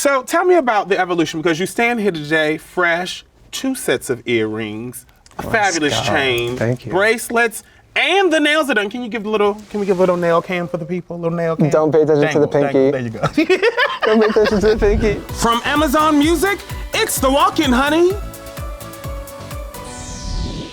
So tell me about the evolution, because you stand here today fresh, 2 sets of earrings, a fabulous chain, Thank you. bracelets, and the nails are done. Can we give a little nail cam for the people? A little nail cam? Don't pay attention to the pinky. There you go. Don't pay attention to the pinky. From Amazon Music, it's The Walk-In, honey.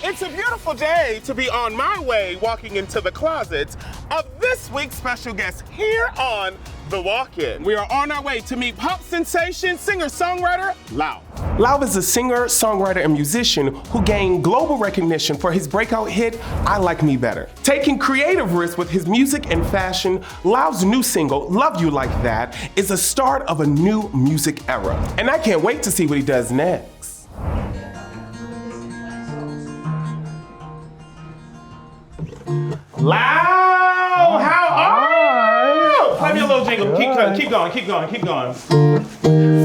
It's a beautiful day to be on my way walking into the closet of this week's special guest here on The Walk-In. We are on our way to meet pop sensation, singer-songwriter, Lauv. Lauv is a singer, songwriter, and musician who gained global recognition for his breakout hit, I Like Me Better. Taking creative risks with his music and fashion, Lauv's new single, Love You Like That, is the start of a new music era. And I can't wait to see what he does next. Lauv, how are you? Play me a little jingle. Keep going.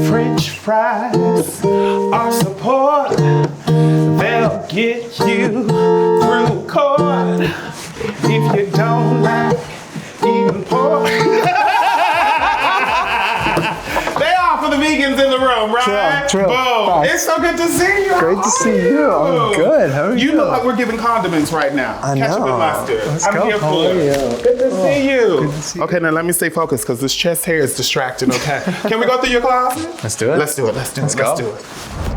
French fries are support. They'll get you through court if you don't like eating pork. They are for the vegans in the room, right? True. Boom. It's so good to see you. Great to see you. I'm good. How are you? You look like we're giving condiments right now. I Ketchup know. and mustard. Let's I'm go. here How for are it. you? Good to see you. Good to see you. Okay, now let me stay focused because this chest hair is distracting, okay? Can we go through your closet? Let's do it. Let's do it. Let's go.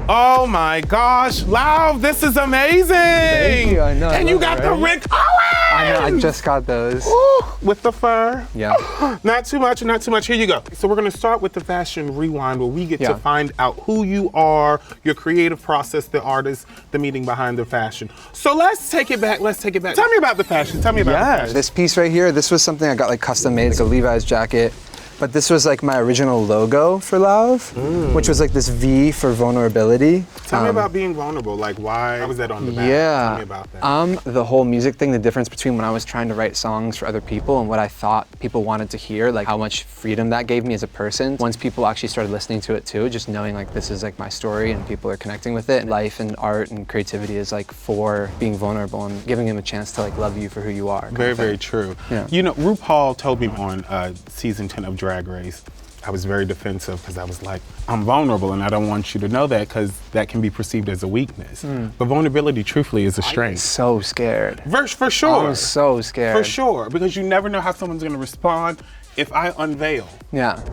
Oh my gosh, Lauv, this is amazing. Thank you, I know. And I you love got it, the right? Rick Owens. I know, I just got those. Ooh, with the fur. Yeah. Not too much, not too much. Here you go. So we're gonna start with the fashion rewind where we get to find out who you are, your creative process, the artist, the meaning behind the fashion. So let's take it back. Tell me about the fashion. Tell me about the fashion. This piece right here, this was something I got like custom made. It's a Levi's jacket. But this was like my original logo for Lauv, which was like this V for vulnerability. Tell me about being vulnerable. Like, why was that on the back? Yeah. Tell me about that. The whole music thing, the difference between when I was trying to write songs for other people and what I thought people wanted to hear, like how much freedom that gave me as a person. Once people actually started listening to it too, just knowing like this is like my story and people are connecting with it. Life and art and creativity is like for being vulnerable and giving them a chance to like love you for who you are. Very, very true. Yeah. You know, RuPaul told me on season 10 of Drag Race, I was very defensive because I was like, I'm vulnerable and I don't want you to know that because that can be perceived as a weakness. But vulnerability, truthfully, is a strength. So scared. For sure. I was so scared. For sure, because you never know how someone's gonna respond. If I unveil, Yeah.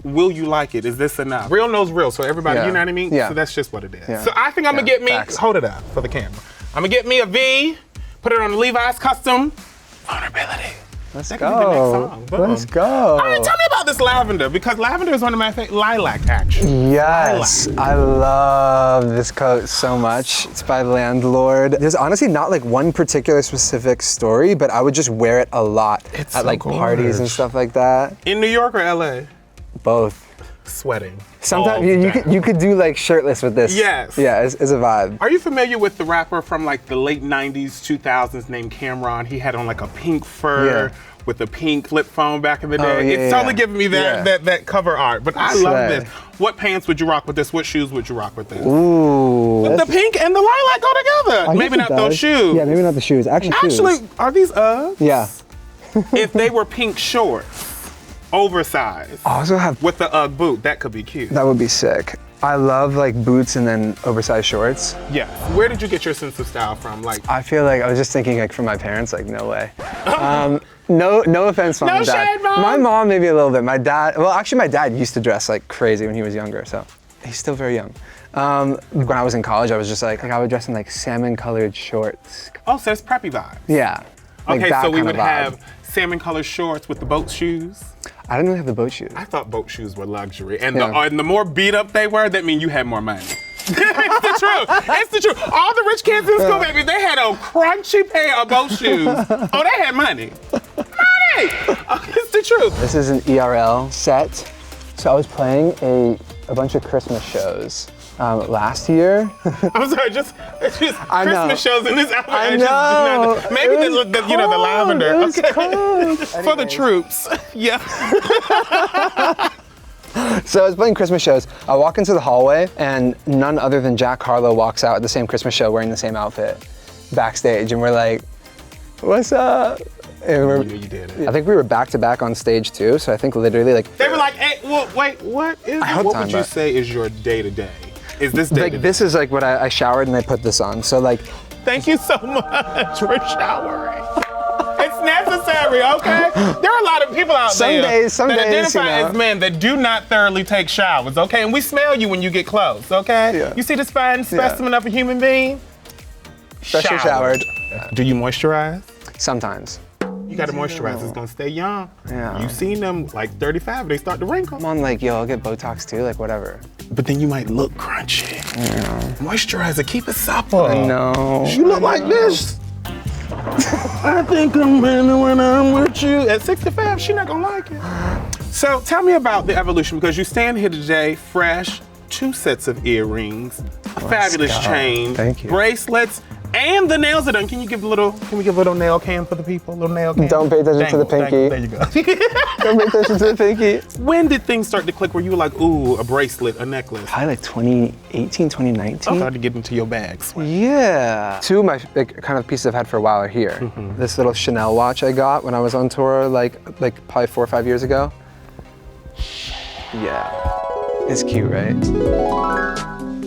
will you like it? Is this enough? Real knows real, so everybody, you know what I mean? Yeah. So that's just what it is. Yeah. So I think I'm gonna get me, Facts. hold it up for the camera. I'm gonna get me a V, put it on the Levi's custom, vulnerability. Let's That could be the next go. song. Boom. Let's go. All right, tell me about this lavender, because lavender is one of my favorite, lilac actually. Yes, I love this coat so much. It's by Landlord. There's honestly not like one particular specific story, but I would just wear it a lot It's at so like parties and gorgeous. stuff like that. In New York or LA? Both. Sweating. Sometimes all you day. could do like shirtless with this. Yes. Yeah, it's a vibe. Are you familiar with the rapper from like the late 90s, 2000s named Cameron? He had on like a pink fur with a pink flip phone back in the day. yeah, It's totally giving me that, Yeah. that cover art, but I love Slay. this. What pants would you rock with this? What shoes would you rock with this? Ooh. The pink and the lilac go together. I guess Maybe it not those does. shoes. Yeah, maybe not the shoes. Actually, Actually, are these Uggs? Yeah. If they were pink shorts, oversized, I also have, with the Ugg boot, that could be cute. that would be sick. I love like boots and then oversized shorts. Yeah. Where did you get your sense of style from? Like, I feel like I was just thinking like from my parents, like no way. No offense, mom No and dad. shade, Mom. My mom maybe a little bit. My dad, well actually my dad used to dress like crazy when he was younger, so he's still very young. When I was in college, I was just like I would dress in like salmon colored shorts. oh, so it's preppy vibes. Yeah. Like Okay, that so we kind would of vibe. have salmon colored shorts with the boat shoes. I didn't really have the boat shoes. I thought boat shoes were luxury, and, Yeah. and the more beat up they were, that mean you had more money. It's the truth. It's the truth. All the rich kids in school, baby, they had a crunchy pair of boat shoes. Oh, they had money. Money! It's the truth. This is an ERL set. So I was playing a bunch of Christmas shows last year. I'm sorry, just I know. Christmas shows in this outfit. I know. Maybe It was the you know, the lavender. It was cold. For the troops. Yeah. So I was playing Christmas shows. I walk into the hallway and none other than Jack Harlow walks out at the same Christmas show wearing the same outfit backstage. And we're like, what's up? You knew you did it. I think we were back to back on stage too, so I think literally like. They were like, hey, well, wait, what is it? What would you say is your day-to-day? Is this day-to-day? Like, this is like what I showered and I put this on, so like. Thank you so much for showering. It's necessary, okay? There are a lot of people out there some that days, identify as men that do not thoroughly take showers, okay? And we smell you when you get close, okay? Yeah. You see this fine specimen of a human being? Freshly showered. Do you moisturize? Sometimes. You gotta moisturize, it's gonna stay young. Yeah. You've seen them like 35, they start to wrinkle. I'm on like, yo, I'll get Botox too, like whatever. But then you might look crunchy. Yeah. Moisturize it, keep it supple. No. You look like this. I think I'm better when I'm with you. At 65, she's not gonna like it. So tell me about the evolution, because you stand here today fresh, 2 sets of earrings, a fabulous chain, Thank you. bracelets, and the nails are done. Can we give a little nail cam for the people? A little nail cam? Don't pay attention to the pinky. There you go. Don't pay attention to the pinky. When did things start to click where you were like, ooh, a bracelet, a necklace? Probably like 2018, 2019. I started to get into your bags. Yeah. 2 of my like, kind of pieces I've had for a while are here. This little Chanel watch I got when I was on tour like probably 4 or 5 years ago. Yeah. It's cute, right?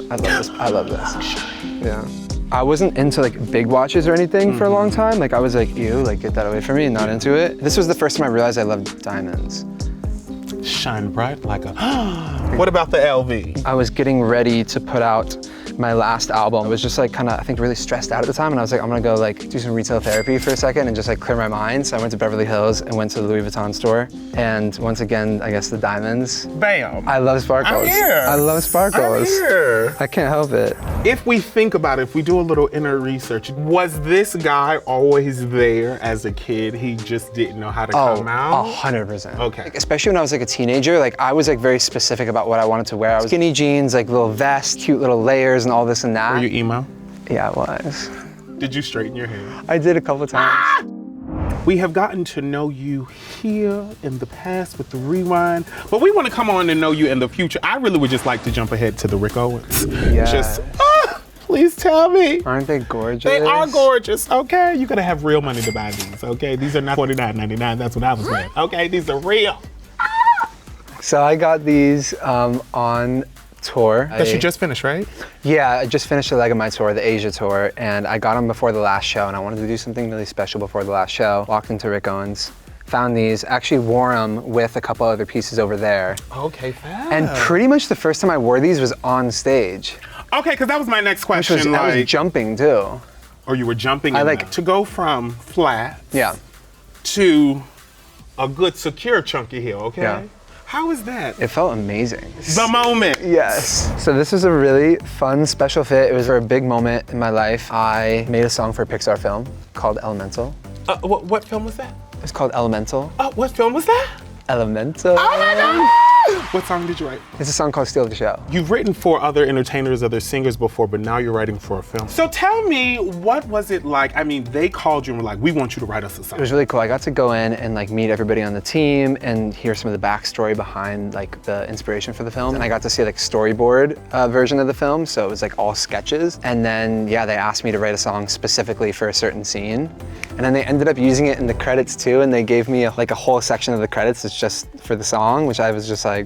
I love this. I love this. Yeah. I wasn't into like big watches or anything for a long time. Like I was like, ew, like get that away from me and not into it. This was the first time I realized I loved diamonds. Shine bright like a. What about the LV? I was getting ready to put out my last album. I was just like kind of, I think really stressed out at the time, and I was like, I'm gonna go like do some retail therapy for a second and just like clear my mind. So I went to Beverly Hills and went to the Louis Vuitton store. And once again, I guess the diamonds. Bam. I love sparkles. I'm here. I love sparkles. I'm here. I can't help it. If we think about it, if we do a little inner research, was this guy always there as a kid? He just didn't know how to come out? 100%. Okay. Like, especially when I was like a teenager, like I was like very specific about what I wanted to wear. I was skinny jeans, like little vests, cute little layers and all this and that. Were you emo? Yeah, I was. Did you straighten your hair? I did a couple times. We have gotten to know you here in the past with the rewind, but we want to come on and know you in the future. I really would just like to jump ahead to the Rick Owens. Yes. Just, please tell me. Aren't they gorgeous? They are gorgeous, okay? You gotta have real money to buy these, okay? These are not $49.99, that's what I was with, okay? These are real. So I got these on tour. That you just finished, right? Yeah, I just finished the leg of my tour, the Asia tour, and I got them before the last show, and I wanted to do something really special before the last show. Walked into Rick Owens, found these, actually wore them with a couple other pieces over there. Okay, fab. And pretty much the first time I wore these was on stage. Okay, because that was my next question. I was jumping too. Or you were jumping in that. To go from flat to a good secure chunky heel, okay? Yeah. How is that? It felt amazing. The moment. Yes. So this was a really fun special fit. It was for a big moment in my life. I made a song for a Pixar film called Elemental. What film was that? It's called Elemental. What film was that? Elemental. Oh my God! What song did you write? It's a song called Steal the Show. You've written for other entertainers, other singers before, but now you're writing for a film. So tell me, what was it like? I mean, they called you and were like, we want you to write us a song. It was really cool. I got to go in and like meet everybody on the team and hear some of the backstory behind like the inspiration for the film. And I got to see like storyboard version of the film. So it was like all sketches. And then, yeah, they asked me to write a song specifically for a certain scene. And then they ended up using it in the credits too. And they gave me like a whole section of the credits that's just for the song, which I was just like,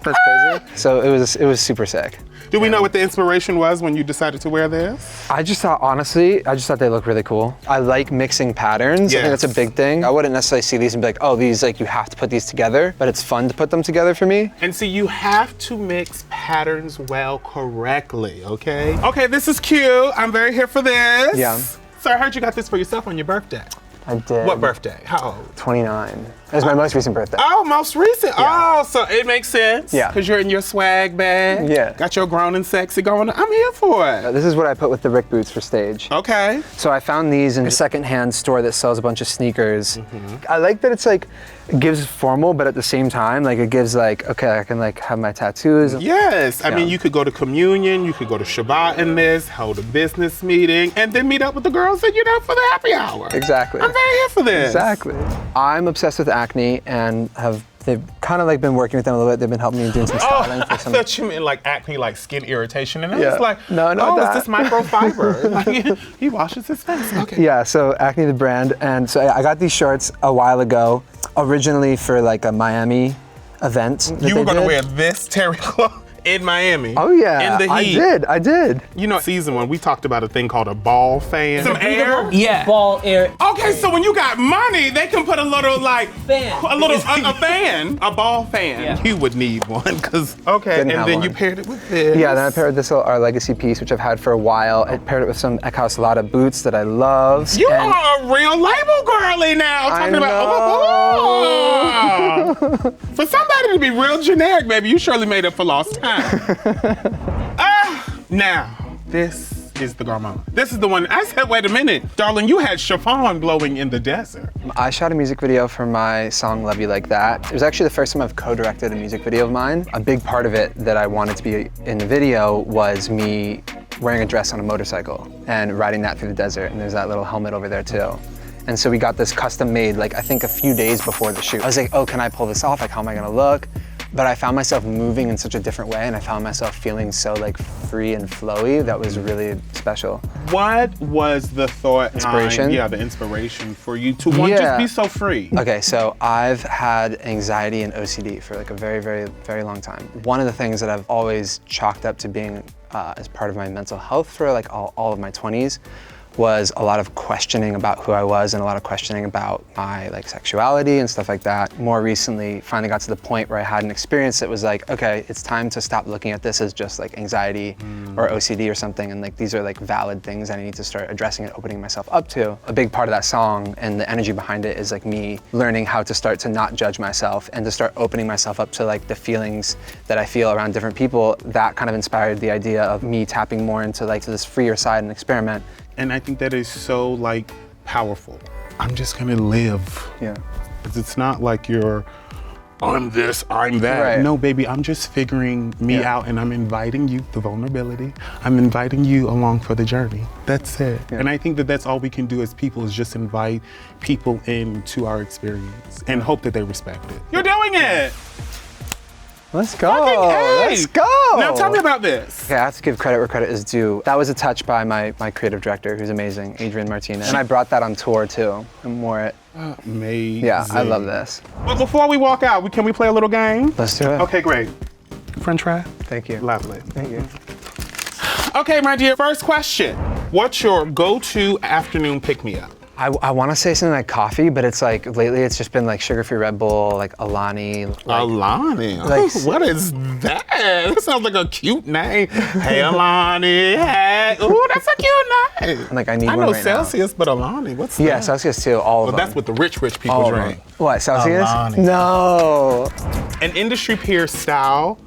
that's crazy. So it was super sick. Do we know what the inspiration was when you decided to wear this? I just thought, honestly, they look really cool. I like mixing patterns. Yes. I think that's a big thing. I wouldn't necessarily see these and be like, oh, these, like, you have to put these together, but it's fun to put them together for me. And see, you have to mix patterns well correctly, okay? Okay, this is cute. I'm very here for this. Yeah. So I heard you got this for yourself on your birthday. I did. What birthday? How old? 29. It was my most recent birthday. Oh, most recent. Yeah. Oh, so it makes sense. Yeah. Because you're in your swag bag. Yeah. Got your grown and sexy going. I'm here for it. This is what I put with the Rick boots for stage. Okay. So I found these in a secondhand store that sells a bunch of sneakers. I like that it's like, it gives formal, but at the same time, like it gives like, okay, I can like have my tattoos. Yes. I mean, you could go to communion, you could go to Shabbat in this, hold a business meeting, and then meet up with the girls and, for the happy hour. Exactly. I'm very here for this. Exactly. I'm obsessed with acne and have They've kind of like been working with them a little bit. They've been helping me doing some styling I for some. thought you meant like acne, like skin irritation. And I Yeah. was like, No, not that. It's this microfiber. Like, he washes his face. Okay. Yeah, so Acne the brand, and so I got these shorts a while ago, originally for like a Miami event. that You were they going to did. wear this terry cloth in Miami. Oh yeah, In the heat. I did. You know, season 1, we talked about a thing called a ball fan. Some air? Yeah. Ball air. Okay, so when you got money, they can put a little like Fan. a fan, a ball fan. Yeah. You would need one, cause okay, Didn't and have then you one. paired it with this. Yeah, then I paired this our legacy piece, which I've had for a while. I paired it with some Eckhouse Lotta boots that I love. You and are a real label girly now. I Talking about for somebody to be real generic, baby, you surely made up for lost time. Now, this is the Garmon. This is the one, I said, wait a minute, darling, you had chiffon blowing in the desert. I shot a music video for my song Love You Like That. It was actually the first time I've co-directed a music video of mine. A big part of it that I wanted to be in the video was me wearing a dress on a motorcycle and riding that through the desert, and there's that little helmet over there too. And so we got this custom made, like I think a few days before the shoot. I was like, oh, can I pull this off? Like, how am I gonna look? But I found myself moving in such a different way, and I found myself feeling so like free and flowy. That was really special. What was the thought Inspiration? behind, the inspiration for you to want to just be so free? Okay, so I've had anxiety and OCD for like a very, very, very long time. One of the things that I've always chalked up to being as part of my mental health for like all of my 20s was a lot of questioning about who I was and a lot of questioning about my like sexuality and stuff like that. More recently, finally got to the point where I had an experience that was like, okay, it's time to stop looking at this as just like anxiety or OCD or something, and like these are like valid things I need to start addressing and opening myself up to. A big part of that song and the energy behind it is like me learning how to start to not judge myself and to start opening myself up to like the feelings that I feel around different people. That kind of inspired the idea of me tapping more into like this freer side and experiment. And I think that is so like powerful. I'm just gonna live. Yeah. It's not like I'm this, I'm that. Right. No, baby, I'm just figuring me out, and I'm inviting you, the vulnerability. I'm inviting you along for the journey. That's it. Yeah. And I think that that's all we can do as people is just invite people into our experience and hope that they respect it. You're doing it. Let's go. Fucking A. Let's go. Now tell me about this. Okay, I have to give credit where credit is due. That was a touch by my creative director, who's amazing, Adrian Martinez. And I brought that on tour too, and wore it. Amazing. Yeah, I love this. But before we walk out, can we play a little game? Let's do it. Okay, great. French fry? Thank you. Lovely. Thank you. Okay, my dear, first question. What's your go-to afternoon pick-me-up? I want to say something like coffee, but it's like lately it's just been like sugar-free Red Bull, like Alani. Alani? like- What is that? That sounds like a cute name. Hey, Alani. Hey. Ooh, that's a cute name. Like I need I one know right Celsius, but Alani, what's now. Yeah, that? Celsius too, all of Well, them. that's what the rich people all of drink. them. What, Celsius? Alani. No. An industry peer style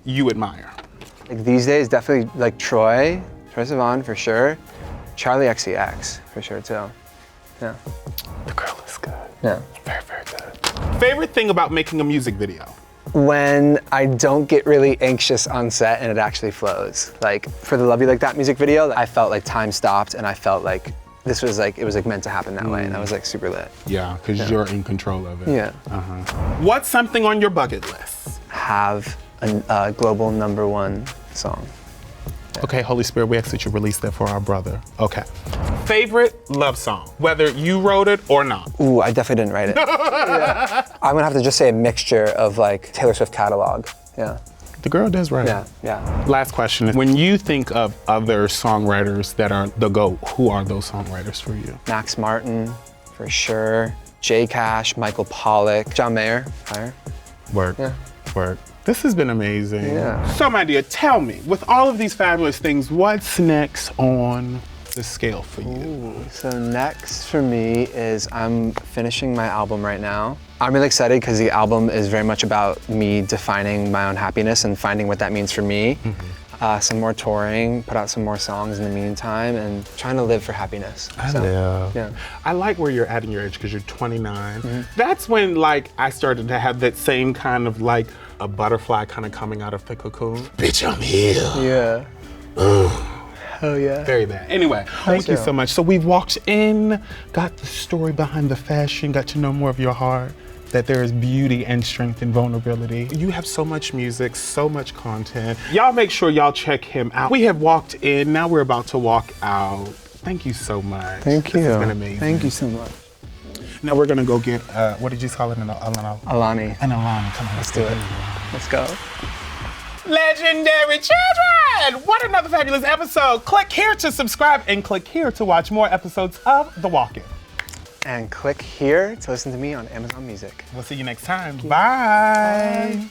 you admire. Like these days, definitely like Troye Sivan for sure. Charlie XCX for sure too. Yeah. The girl is good. Yeah. Very, very good. Favorite thing about making a music video? When I don't get really anxious on set and it actually flows. Like for the Love You Like That music video, I felt like time stopped and I felt like this was like, it was like meant to happen that way, and I was like super lit. Yeah, because you're in control of it. Yeah. What's something on your bucket list? Have a global #1 song. Okay, Holy Spirit, we ask that you release that for our brother. Okay. Favorite love song, whether you wrote it or not? Ooh, I definitely didn't write it. Yeah. I'm gonna have to just say a mixture of like Taylor Swift catalog. Yeah. The girl does write. Yeah. Last question is, when you think of other songwriters that are the GOAT, who are those songwriters for you? Max Martin, for sure. J Cash, Michael Pollack, John Mayer, higher. Work. Yeah. Work. This has been amazing. Yeah. So, my dear, tell me, with all of these fabulous things, what's next on the scale for you? So next for me is I'm finishing my album right now. I'm really excited because the album is very much about me defining my own happiness and finding what that means for me. Some more touring, put out some more songs in the meantime, and trying to live for happiness. Yeah. I like where you're at in your age because you're 29. That's when like I started to have that same kind of like a butterfly kind of coming out of the cocoon. Bitch, I'm here. Yeah. Oh yeah. Very bad. Anyway, thank you you. so much. So we've walked in, got the story behind the fashion, got to know more of your heart. that there is beauty and strength and vulnerability. You have so much music, so much content. Y'all make sure y'all check him out. We have walked in, now we're about to walk out. Thank you so much. Thank you. This has been amazing. Thank you so much. Now we're gonna go get, what did you call it? Alani. An Alani, come on. Let's do it. Let's go. Legendary children! What another fabulous episode. Click here to subscribe and click here to watch more episodes of The Walk-In. And click here to listen to me on Amazon Music. We'll see you next time. Bye.